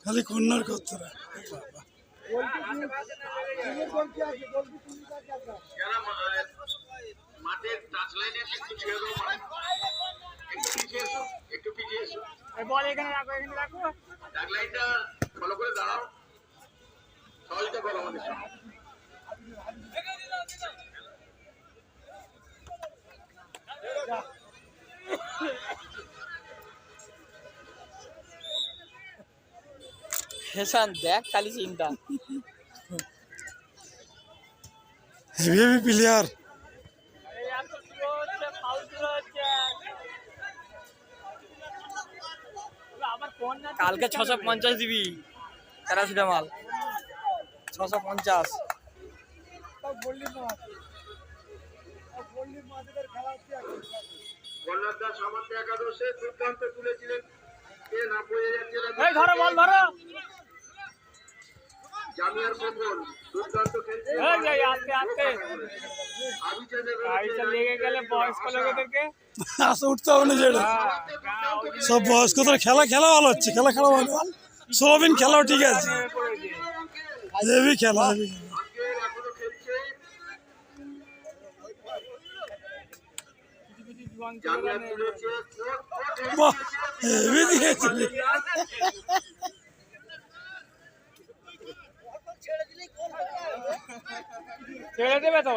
খালি কন্যার কর্তারা মাঠের টাচ লাইনে একটু ছেড়ে দেবো, একটু পিছিয়ে এসো, একটু পিছিয়ে এসো। বল এখানে রাখো, এখানে রাখো। টাচ লাইনটা ফলো করে দাঁড়াও, সহযোগিতা করো আমাদের সঙ্গে। হেসান দেখ খালি চিন্তা। Heavy heavy player. কালকে 650 দিবি প্যারাসিটামল, 650। কর্ণারদা সামর্থ্য একাদশে দুর্দান্ত তুলেছিলেন, কে না পড়ে যাচ্ছিলেন। ধরো বল ধরো। জামিয়ার কবুল দুর্দান্ত খেলছে। লেগে গেলে বয়স্ক লোকেদেরকে আসে উঠতে হবে না, যেটা সব বয়স্কদের খেলা খেলা ভালো হচ্ছে, খেলা খেলা ভালো। সোয়াবিন খেলাও ঠিক আছে, হেভি খেলা হেভি খেলা। এখনো খেলছে জামিয়া তুলেছে, বাহ হেভি দিয়েছে। ছেড়ে দেবে তো